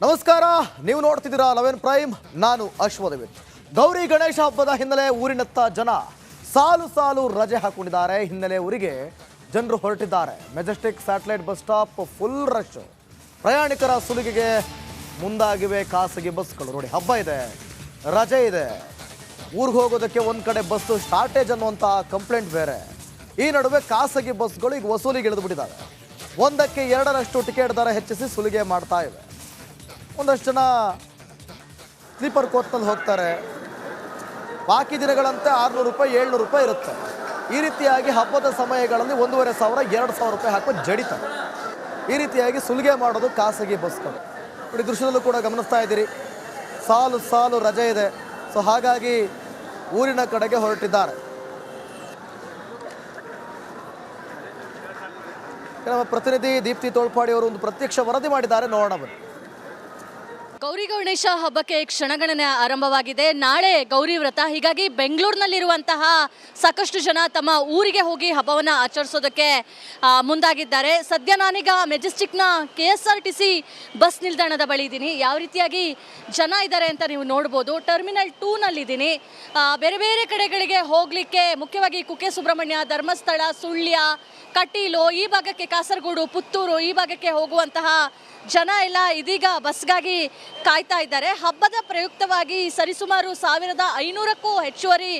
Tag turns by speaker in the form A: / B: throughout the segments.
A: ನಮಸ್ಕಾರ, ನೀವು ನೋಡ್ತಿದ್ದೀರಾ 11 ಪ್ರೈಮ್. ನಾನು ಅಶ್ವದೇವಿ. ಗೌರಿ ಗಣೇಶ ಹಬ್ಬದ ಹಿನ್ನೆಲೆ ಊರಿನತ್ತ ಜನ ಸಾಲು ಸಾಲು ರಜೆ ಹಾಕೊಂಡಿದ್ದಾರೆ. ಹಿನ್ನೆಲೆ ಊರಿಗೆ ಜನರು ಹೊರಟಿದ್ದಾರೆ. Majestic satellite bus stop full rush. ಪ್ರಯಾಣಿಕರ ಸುಲಿಗೆಗೆ ಮುಂದಾಗಿವೆ ಖಾಸಗಿ ಬಸ್ಗಳು. ನೋಡಿ, ಹಬ್ಬ ಇದೆ, ರಜೆ ಇದೆ, ಊರಿಗೆ ಹೋಗೋದಕ್ಕೆ ಒಂದು ಕಡೆ ಬಸ್ ಶಾರ್ಟೇಜ್ ಅನ್ನುವಂಥ ಕಂಪ್ಲೇಂಟ್ ಬೇರೆ. ಈ ನಡುವೆ ಖಾಸಗಿ ಬಸ್ಗಳು ಈಗ ವಸೂಲಿಗೆ ಇಳಿದು ಬಿಟ್ಟಿದ್ದಾರೆ. ಒಂದಕ್ಕೆ 2ರಷ್ಟು ಟಿಕೆಟ್ ದರ ಹೆಚ್ಚಿಸಿ ಸುಲಿಗೆ ಮಾಡ್ತಾ ಇವೆ. ಒಂದಷ್ಟು ಜನ ಸ್ಲೀಪರ್ ಕೋಚ್ನಲ್ಲಿ ಹೋಗ್ತಾರೆ. ಬಾಕಿ ದಿನಗಳಂತೆ 600 ರೂಪಾಯಿ 700 ರೂಪಾಯಿ ಇರುತ್ತೆ. ಈ ರೀತಿಯಾಗಿ ಹಬ್ಬದ ಸಮಯಗಳಲ್ಲಿ 1500 2000 ರೂಪಾಯಿ ಹಾಕಿ ಜಡಿತಾರೆ. ಈ ರೀತಿಯಾಗಿ ಸುಲಿಗೆ ಮಾಡೋದು ಖಾಸಗಿ ಬಸ್ಗಳು. ನೋಡಿ, ದೃಶ್ಯದಲ್ಲೂ ಕೂಡ ಗಮನಿಸ್ತಾ ಇದ್ದೀರಿ, ಸಾಲು ಸಾಲು ರಜೆ ಇದೆ. ಸೊ ಹಾಗಾಗಿ ಊರಿನ ಕಡೆಗೆ ಹೊರಟಿದ್ದಾರೆ. ನಮ್ಮ ಪ್ರತಿನಿಧಿ ದೀಪ್ತಿ ತೋಳ್ಪಾಡಿ ಅವರು ಒಂದು ಪ್ರತ್ಯಕ್ಷ ವರದಿ ಮಾಡಿದ್ದಾರೆ, ನೋಡೋಣ ಬನ್ನಿ.
B: ಗೌರಿ ಗಣೇಶ ಹಬ್ಬಕ್ಕೆ ಕ್ಷಣಗಣನೆ ಆರಂಭವಾಗಿದೆ. ನಾಳೆ ಗೌರಿ ವ್ರತ. ಹೀಗಾಗಿ ಬೆಂಗಳೂರಿನಲ್ಲಿರುವಂತಹ ಸಾಕಷ್ಟು ಜನ ತಮ್ಮ ಊರಿಗೆ ಹೋಗಿ ಹಬ್ಬವನ್ನು ಆಚರಿಸೋದಕ್ಕೆ ಮುಂದಾಗಿದ್ದಾರೆ. ಸದ್ಯ ನಾನೀಗ ಮೆಜೆಸ್ಟಿಕ್ನ KSRTC ಬಸ್ ನಿಲ್ದಾಣದ ಬಳಿ ಇದ್ದೀನಿ. ಯಾವ ರೀತಿಯಾಗಿ ಜನ ಇದ್ದಾರೆ ಅಂತ ನೀವು ನೋಡ್ಬೋದು. ಟರ್ಮಿನಲ್ 2ನಲ್ಲಿದ್ದೀನಿ. ಬೇರೆ ಬೇರೆ ಕಡೆಗಳಿಗೆ ಹೋಗಲಿಕ್ಕೆ ಮುಖ್ಯವಾಗಿ ಕುಕ್ಕೆ ಸುಬ್ರಹ್ಮಣ್ಯ, ಧರ್ಮಸ್ಥಳ, ಸುಳ್ಯ, ಕಟೀಲು, ಈ ಭಾಗಕ್ಕೆ ಕಾಸರಗೋಡು, ಪುತ್ತೂರು ಈ ಭಾಗಕ್ಕೆ ಹೋಗುವಂತಹ ಜನ ಎಲ್ಲ ಇದೀಗ ಬಸ್ಗಾಗಿ ಕಾಯ್ತಾ ಇದ್ದಾರೆ. ಹಬ್ಬದ ಪ್ರಯುಕ್ತವಾಗಿ ಸರಿಸುಮಾರು 1500ಕ್ಕೂ ಹೆಚ್ಚುವರಿ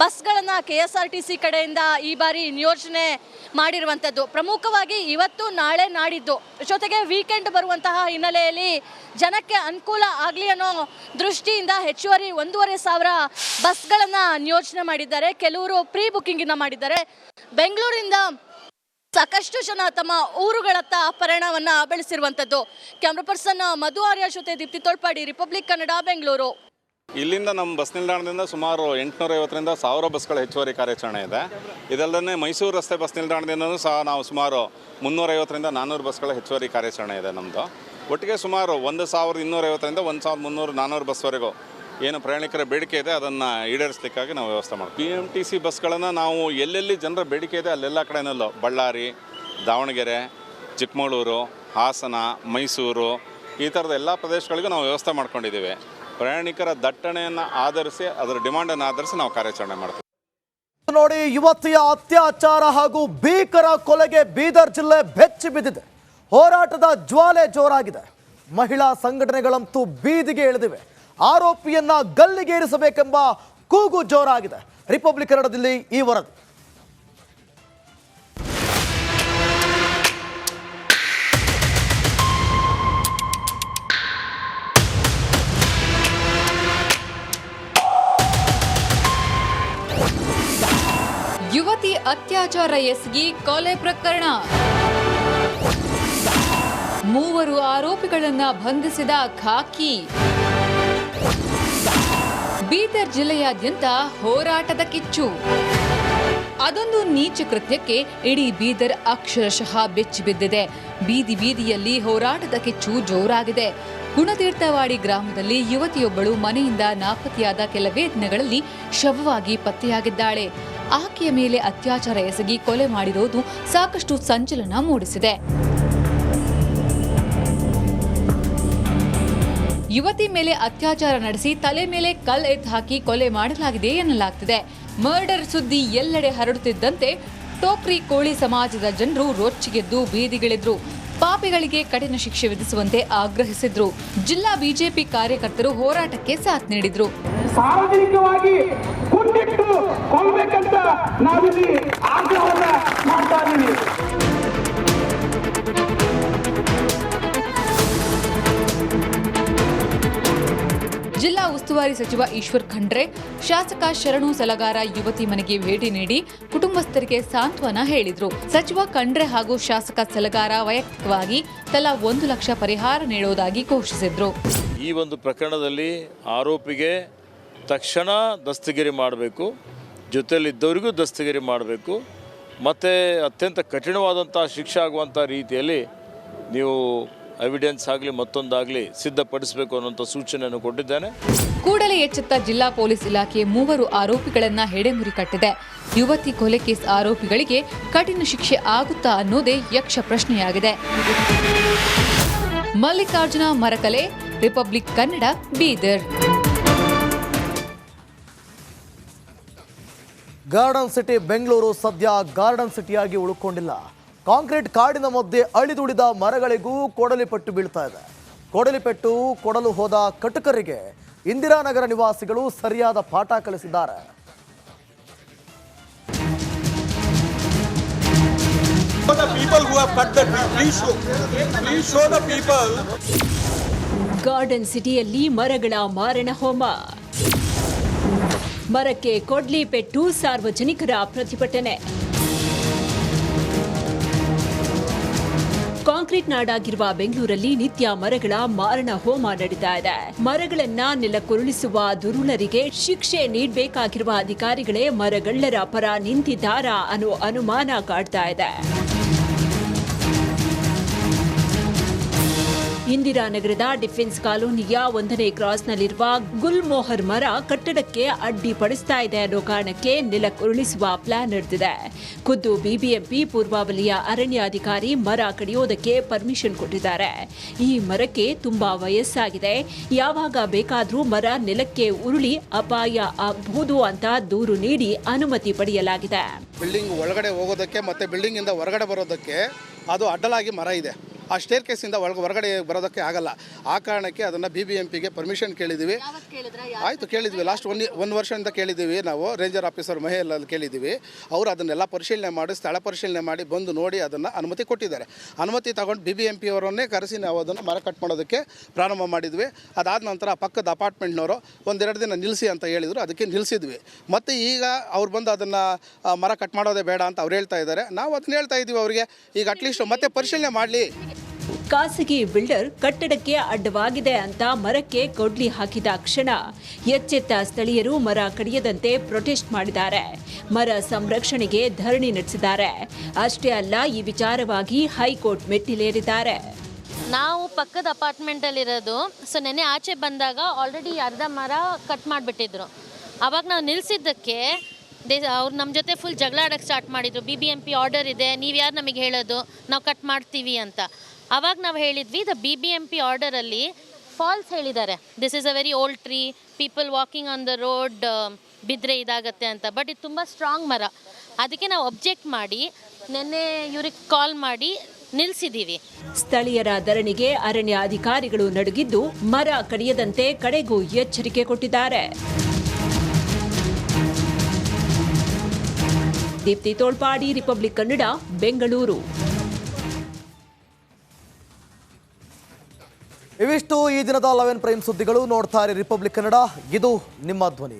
B: ಬಸ್ಗಳನ್ನು KSRTC ಕಡೆಯಿಂದ ಈ ಬಾರಿ ನಿಯೋಜನೆ ಮಾಡಿರುವಂಥದ್ದು. ಪ್ರಮುಖವಾಗಿ ಇವತ್ತು, ನಾಳೆ, ನಾಡಿದ್ದು, ಜೊತೆಗೆ ವೀಕೆಂಡ್ ಬರುವಂತಹ ಹಿನ್ನೆಲೆಯಲ್ಲಿ ಜನಕ್ಕೆ ಅನುಕೂಲ ಆಗಲಿ ಅನ್ನೋ ದೃಷ್ಟಿಯಿಂದ ಹೆಚ್ಚುವರಿ 1500 ಬಸ್ಗಳನ್ನು ನಿಯೋಜನೆ ಮಾಡಿದ್ದಾರೆ. ಕೆಲವರು ಪ್ರೀ ಬುಕ್ಕಿಂಗನ್ನು ಮಾಡಿದ್ದಾರೆ. ಬೆಂಗಳೂರಿಂದ ಸಾಕಷ್ಟು ಜನ ತಮ್ಮ ಊರುಗಳತ್ತ ಪಯಣವನ್ನ ಬೆಳೆಸಿರುವಂಥದ್ದು. ಕ್ಯಾಮ್ರಾ ಪರ್ಸನ್ ಮಧು ಆರ್ಯ ಜೊತೆ ದೀಪ್ತಿ ತೋಳ್ಪಾಡಿ, ರಿಪಬ್ಲಿಕ್ ಕನ್ನಡ, ಬೆಂಗಳೂರು.
C: ಇಲ್ಲಿಂದ ನಮ್ಮ ಬಸ್ ನಿಲ್ದಾಣದಿಂದ ಸುಮಾರು 850ರಿಂದ 1000 ಬಸ್ಗಳ ಹೆಚ್ಚುವರಿ ಕಾರ್ಯಾಚರಣೆ ಇದೆ. ಇದಲ್ಲದೆ ಮೈಸೂರು ರಸ್ತೆ ಬಸ್ ನಿಲ್ದಾಣದಿಂದಲೂ ಸಹ ನಾವು ಸುಮಾರು 350ರಿಂದ 400 ಬಸ್ಗಳ ಹೆಚ್ಚುವರಿ ಕಾರ್ಯಾಚರಣೆ ಇದೆ ನಮ್ಮದು. ಒಟ್ಟಿಗೆ ಸುಮಾರು 1250ರಿಂದ 1300 400 ಬಸ್ವರೆಗೂ ಏನು ಪ್ರಯಾಣಿಕರ ಬೇಡಿಕೆ ಇದೆ ಅದನ್ನು ಈಡೇರಿಸಲಿಕ್ಕಾಗಿ ನಾವು ವ್ಯವಸ್ಥೆ ಮಾಡ್ತೀವಿ. PMTC ಬಸ್ಗಳನ್ನು ನಾವು ಎಲ್ಲೆಲ್ಲಿ ಜನರ ಬೇಡಿಕೆ ಇದೆ ಅಲ್ಲೆಲ್ಲ ಕಡೆಯಲ್ಲೂ ಬಳ್ಳಾರಿ, ದಾವಣಗೆರೆ, ಚಿಕ್ಕಮಗಳೂರು, ಹಾಸನ, ಮೈಸೂರು ಈ ಥರದ ಎಲ್ಲ ಪ್ರದೇಶಗಳಿಗೂ ನಾವು ವ್ಯವಸ್ಥೆ ಮಾಡ್ಕೊಂಡಿದ್ದೀವಿ. ಪ್ರಯಾಣಿಕರ ದಟ್ಟಣೆಯನ್ನು ಆಧರಿಸಿ, ಅದರ ಡಿಮಾಂಡನ್ನು ಆಧರಿಸಿ ನಾವು ಕಾರ್ಯಾಚರಣೆ ಮಾಡ್ತೀವಿ.
A: ನೋಡಿ, ಯುವತಿಯ ಅತ್ಯಾಚಾರ ಹಾಗೂ ಭೀಕರ ಕೊಲೆಗೆ ಬೀದರ್ ಜಿಲ್ಲೆ ಬೆಚ್ಚಿ ಬಿದ್ದಿದೆ. ಹೋರಾಟದ ಜ್ವಾಲೆ ಜೋರಾಗಿದೆ. ಮಹಿಳಾ ಸಂಘಟನೆಗಳಂತೂ ಬೀದಿಗೆ ಇಳಿದಿವೆ. ಆರೋಪಿಯನ್ನ ಗಲ್ಲಿಗೇರಿಸಬೇಕೆಂಬ ಕೂಗು ಜೋರಾಗಿದೆ. ರಿಪಬ್ಲಿಕ್ ಕನ್ನಡದಲ್ಲಿ ಈ ವರದಿ.
D: ಯುವತಿ ಅತ್ಯಾಚಾರ ಎಸಗಿ ಕೊಲೆ ಪ್ರಕರಣ. 3 ಆರೋಪಿಗಳನ್ನ ಬಂಧಿಸಿದ ಖಾಕಿ. ಬೀದರ್ ಜಿಲ್ಲೆಯಾದ್ಯಂತ ಹೋರಾಟದ ಕಿಚ್ಚು. ಅದೊಂದು ನೀಚ ಕೃತ್ಯಕ್ಕೆ ಇಡೀ ಬೀದರ್ ಅಕ್ಷರಶಃ ಬೆಚ್ಚಿಬಿದ್ದಿದೆ. ಬೀದಿ ಬೀದಿಯಲ್ಲಿ ಹೋರಾಟದ ಕಿಚ್ಚು ಜೋರಾಗಿದೆ. ಗುಣತೀರ್ಥವಾಡಿ ಗ್ರಾಮದಲ್ಲಿ ಯುವತಿಯೊಬ್ಬಳು ಮನೆಯಿಂದ ನಾಪತ್ತೆಯಾದ ಕೆಲವೇ ದಿನಗಳಲ್ಲಿ ಶವವಾಗಿ ಪತ್ತೆಯಾಗಿದ್ದಾಳೆ. ಆಕೆಯ ಮೇಲೆ ಅತ್ಯಾಚಾರ ಎಸಗಿ ಕೊಲೆ ಮಾಡಿರೋದು ಸಾಕಷ್ಟು ಸಂಚಲನ ಮೂಡಿಸಿದೆ. ಯುವತಿ ಮೇಲೆ ಅತ್ಯಾಚಾರ ನಡೆಸಿ ತಲೆ ಮೇಲೆ ಕಲ್ಲು ಎತ್ತು ಹಾಕಿ ಕೊಲೆ ಮಾಡಲಾಗಿದೆ ಎನ್ನಲಾಗ್ತಿದೆ. ಮರ್ಡರ್ ಸುದ್ದಿ ಎಲ್ಲೆಡೆ ಹರಡುತ್ತಿದ್ದಂತೆ ಟೋಕ್ರಿ ಕೋಳಿ ಸಮಾಜದ ಜನರು ರೊಚ್ಚಿಗೆದ್ದು ಬೀದಿಗಿಳಿದ್ರು. ಪಾಪಿಗಳಿಗೆ ಕಠಿಣ ಶಿಕ್ಷೆ ವಿಧಿಸುವಂತೆ ಆಗ್ರಹಿಸಿದ್ರು. ಜಿಲ್ಲಾ ಬಿಜೆಪಿ ಕಾರ್ಯಕರ್ತರು ಹೋರಾಟಕ್ಕೆ ಸಾಥ್ ನೀಡಿದ್ರು.
E: ಸಾರ್ವಜನಿಕವಾಗಿ ಗುಂಡಿಟ್ಟು ಕೊಲ್ಲಬೇಕಂತ ನಾವಿಲ್ಲಿ ಆಗ್ರಹವನ್ನ ಮಾಡ್ತಾ ಇದ್ದೀವಿ.
D: ಜಿಲ್ಲಾ ಉಸ್ತುವಾರಿ ಸಚಿವ ಈಶ್ವರ್ ಖಂಡ್ರೆ, ಶಾಸಕ ಶರಣು ಸಲಗಾರ ಯುವತಿ ಮನೆಗೆ ಭೇಟಿ ನೀಡಿ ಕುಟುಂಬಸ್ಥರಿಗೆ ಸಾಂತ್ವನ ಹೇಳಿದ್ರು. ಸಚಿವ ಖಂಡ್ರೆ ಹಾಗೂ ಶಾಸಕ ಸಲಗಾರ ವೈಯಕ್ತಿಕವಾಗಿ ತಲಾ 1 ಲಕ್ಷ ಪರಿಹಾರ ನೀಡುವುದಾಗಿ ಘೋಷಿಸಿದ್ರು.
F: ಈ ಒಂದು ಪ್ರಕರಣದಲ್ಲಿ ಆರೋಪಿಗೆ ತಕ್ಷಣ ದಸ್ತಗಿರಿ ಮಾಡಬೇಕು, ಜೊತೆಯಲ್ಲಿದ್ದವರಿಗೂ ದಸ್ತಗಿರಿ ಮಾಡಬೇಕು, ಮತ್ತು ಅತ್ಯಂತ ಕಠಿಣವಾದಂಥ ಶಿಕ್ಷೆ ಆಗುವಂಥ ರೀತಿಯಲ್ಲಿ ನೀವು ಎವಿಡೆನ್ಸ್ ಆಗಲಿ ಮತ್ತೊಂದಾಗಲಿ ಸಿದ್ಧಪಡಿಸಬೇಕು ಅನ್ನುವಂಥ ಸೂಚನೆಯನ್ನು ಕೊಟ್ಟಿದ್ದೇನೆ.
D: ಕೂಡಲೇ ಎಚ್ಚೆತ್ತ ಜಿಲ್ಲಾ ಪೊಲೀಸ್ ಇಲಾಖೆ 3 ಆರೋಪಿಗಳನ್ನ ಹೆಡೆಮುರಿ ಕಟ್ಟಿದೆ. ಯುವತಿ ಕೊಲೆ ಕೇಸ್ ಆರೋಪಿಗಳಿಗೆ ಕಠಿಣ ಶಿಕ್ಷೆ ಆಗುತ್ತಾ ಅನ್ನೋದೇ ಯಕ್ಷ ಪ್ರಶ್ನೆಯಾಗಿದೆ. Mallikarjuna Marakale, Republic Kannada, Bidar.
A: Garden city Bengaluru ಸದ್ಯ ಗಾರ್ಡನ್ ಸಿಟಿಯಾಗಿ ಉಳ್ಕೊಂಡಿಲ್ಲ. ಕಾಂಕ್ರೀಟ್ ಕಾಡಿನ ಮಧ್ಯೆ ಅಳಿದುಳಿದ ಮರಗಳಿಗೂ ಕೊಡಲಿಪೆಟ್ಟು ಬೀಳ್ತಾ ಇದೆ. ಕೊಡಲಿಪೆಟ್ಟು ಕೊಡಲು ಹೋದ ಕಟುಕರಿಗೆ ಇಂದಿರಾನಗರ ನಿವಾಸಿಗಳು ಸರಿಯಾದ ಪಾಠ ಕಲಿಸಿದ್ದಾರೆ.
G: ಗಾರ್ಡನ್ ಸಿಟಿಯಲ್ಲಿ ಮರಗಳ ಮಾರಣ ಹೋಮ, ಮರಕ್ಕೆ ಕೊಡ್ಲಿ ಪೆಟ್ಟು, ಸಾರ್ವಜನಿಕರ ಪ್ರತಿಭಟನೆ. ಕಾಂಕ್ರೀಟ್ ನಾಡಾಗಿರುವ ಬೆಂಗಳೂರಲ್ಲಿ ನಿತ್ಯ ಮರಗಳ ಮಾರಣ ಹೋಮ ನಡೀತಾ ಇದೆ. ಮರಗಳನ್ನ ನೆಲಕ್ಕುರುಳಿಸುವ ದುರುಳರಿಗೆ ಶಿಕ್ಷೆ ನೀಡಬೇಕಾಗಿರುವ ಅಧಿಕಾರಿಗಳೇ ಮರಗಳ್ಳರ ಪರ ನಿಂತಿದ್ದಾರಾ ಅನ್ನೋ ಅನುಮಾನ ಕಾಡ್ತಾ ಇದೆ. ಇಂದಿರಾನಗರದ ಡಿಫೆನ್ಸ್ ಕಾಲೋನಿಯ 1ನೇ ಕ್ರಾಸ್ನಲ್ಲಿರುವ ಗುಲ್ಮೋಹರ್ ಮರ ಕಟ್ಟಡಕ್ಕೆ ಅಡ್ಡಿಪಡಿಸ್ತಾ ಇದೆ ಅನ್ನೋ ಕಾರಣಕ್ಕೆ ನೆಲಕ್ಕುರುಳಿಸುವ ಪ್ಲಾನ್ ನಡೆದಿದೆ. ಖುದ್ದು ಬಿಬಿಎಂಪಿ ಪೂರ್ವವಲಯ ಅರಣ್ಯಾಧಿಕಾರಿ ಮರ ಕಡಿಯೋದಕ್ಕೆ ಪರ್ಮಿಷನ್ ಕೊಟ್ಟಿದ್ದಾರೆ. ಈ ಮರಕ್ಕೆ ತುಂಬಾ ವಯಸ್ಸಾಗಿದೆ, ಯಾವಾಗ ಬೇಕಾದರೂ ಮರ ನೆಲಕ್ಕೆ ಉರುಳಿ ಅಪಾಯ ಆಗಬಹುದು ಅಂತ ದೂರು ನೀಡಿ ಅನುಮತಿ ಪಡೆಯಲಾಗಿದೆ.
H: ಬಿಲ್ಡಿಂಗ್ ಒಳಗಡೆ ಹೋಗೋದಕ್ಕೆ ಮತ್ತು ಬಿಲ್ಡಿಂಗಿಂದ ಹೊರಗಡೆ ಬರೋದಕ್ಕೆ ಅದು ಅಡ್ಡಲಾಗಿ ಮರ ಇದೆ. ಆ ಸ್ಟೇರ್ ಕೇಸಿಂದ ಹೊರಗಡೆ ಬರೋದಕ್ಕೆ ಆಗಲ್ಲ. ಆ ಕಾರಣಕ್ಕೆ ಅದನ್ನು BBMPಗೆ ಪರ್ಮಿಷನ್ ಕೇಳಿದ್ದೀವಿ. ಆಯಿತು, ಕೇಳಿದ್ವಿ. ಲಾಸ್ಟ್ ಒಂದು ವರ್ಷದಿಂದ ಕೇಳಿದ್ದೀವಿ. ನಾವು ರೇಂಜರ್ ಆಫೀಸರ್ ಮಹೇಲಲ್ಲಿ ಕೇಳಿದ್ದೀವಿ. ಅವರು ಅದನ್ನೆಲ್ಲ ಪರಿಶೀಲನೆ ಮಾಡಿ, ಸ್ಥಳ ಪರಿಶೀಲನೆ ಮಾಡಿ ಬಂದು ನೋಡಿ ಅದನ್ನು ಅನುಮತಿ ಕೊಟ್ಟಿದ್ದಾರೆ. ಅನುಮತಿ ತಗೊಂಡು BBMP ಅವರನ್ನೇ ಕರೆಸಿ ನಾವು ಅದನ್ನು ಮರ ಕಟ್ ಮಾಡೋದಕ್ಕೆ ಪ್ರಾರಂಭ ಮಾಡಿದ್ವಿ. ಅದಾದ ನಂತರ ಪಕ್ಕದ ಅಪಾರ್ಟ್ಮೆಂಟ್ನವರು 1-2 ದಿನ ನಿಲ್ಲಿಸಿ ಅಂತ ಹೇಳಿದರು. ಅದಕ್ಕೆ ನಿಲ್ಲಿಸಿದ್ವಿ. ಮತ್ತು ಈಗ ಅವ್ರು ಬಂದು ಅದನ್ನು ಮರ ಕಟ್ ಮಾಡೋದೇ ಬೇಡ ಅಂತ ಅವ್ರು ಹೇಳ್ತಾ ಇದ್ದಾರೆ. ನಾವು ಅದನ್ನ ಹೇಳ್ತಾ ಇದ್ದೀವಿ ಅವರಿಗೆ, ಈಗ ಅಟ್ಲೀಸ್ಟ್ ಮತ್ತೆ ಪರಿಶೀಲನೆ ಮಾಡಲಿ.
G: ಖಾಸಗಿ ಬಿಲ್ಡರ್ ಕಟ್ಟಡಕ್ಕೆ ಅಡ್ಡವಾಗಿದೆ ಅಂತ ಮರಕ್ಕೆ ಕೊಡ್ಲಿ ಹಾಕಿದ ಕ್ಷಣ ಎಚ್ಚೆತ್ತ ಸ್ಥಳೀಯರು ಮರ ಕಡಿಯದಂತೆ ಪ್ರೊಟೆಸ್ಟ್ ಮಾಡಿದ್ದಾರೆ. ಮರ ಸಂರಕ್ಷಣೆಗೆ ಧರಣಿ ನಡೆಸಿದ್ದಾರೆ. ಅಷ್ಟೇ ಅಲ್ಲ, ಈ ವಿಚಾರವಾಗಿ ಹೈಕೋರ್ಟ್ ಮೆಟ್ಟಿಲೇರಿದ್ದಾರೆ.
B: ನಾವು ಪಕ್ಕದ ಅಪಾರ್ಟ್ಮೆಂಟಲ್ಲಿರೋದು. ಸೊ ನೆನ್ನೆ ಆಚೆ ಬಂದಾಗ ಆಲ್ರೆಡಿ ಅರ್ಧ ಮರ ಕಟ್ ಮಾಡಿಬಿಟ್ಟಿದ್ರು. ಆವಾಗ ನಾವು ನಿಲ್ಲಿಸಿದ್ದಕ್ಕೆ ಅವ್ರು ನಮ್ಮ ಜೊತೆ ಫುಲ್ ಜಗಳ ಆಡೋಕ್ಕೆ ಸ್ಟಾರ್ಟ್ ಮಾಡಿದರು. BBMP ಆರ್ಡರ್ ಇದೆ, ನೀವು ಯಾರು ನಮಗೆ ಹೇಳೋದು, ನಾವು ಕಟ್ ಮಾಡ್ತೀವಿ ಅಂತ. ಆವಾಗ ನಾವು ಹೇಳಿದ್ವಿ, ದ BBMP ಆರ್ಡರಲ್ಲಿ ಫಾಲ್ಸ್ ಹೇಳಿದ್ದಾರೆ. This is a very old tree, people walking on the road ಬಿದ್ದರೆ ಇದಾಗತ್ತೆ ಅಂತ. ಬಟ್ ಇದು ತುಂಬ ಸ್ಟ್ರಾಂಗ್ ಮರ. ಅದಕ್ಕೆ ನಾವು ಅಬ್ಜೆಕ್ಟ್ ಮಾಡಿ ನಿನ್ನೆ ಇವ್ರಿಗೆ ಕಾಲ್ ಮಾಡಿ ನಿಲ್ಲಿಸಿದ್ದೀವಿ.
G: ಸ್ಥಳೀಯರ ಧರಣಿಗೆ ಅರಣ್ಯ ಅಧಿಕಾರಿಗಳು ನಡುಗಿದ್ದು ಮರ ಕಡಿಯದಂತೆ ಕಡೆಗೂ ಎಚ್ಚರಿಕೆ ಕೊಟ್ಟಿದ್ದಾರೆ. ದೀಪ್ತಿ ತೋಳ್ಪಾಡಿ, ರಿಪಬ್ಲಿಕ್ ಕನ್ನಡ, ಬೆಂಗಳೂರು.
A: ಇವಿಷ್ಟು ಈ ದಿನದ 11 ಪ್ರೈಮ್ ಸುದ್ದಿಗಳು. ನೋಡ್ತಾ ಇರಿ ರಿಪಬ್ಲಿಕ್ ಕನ್ನಡ, ಇದು ನಿಮ್ಮ ಧ್ವನಿ.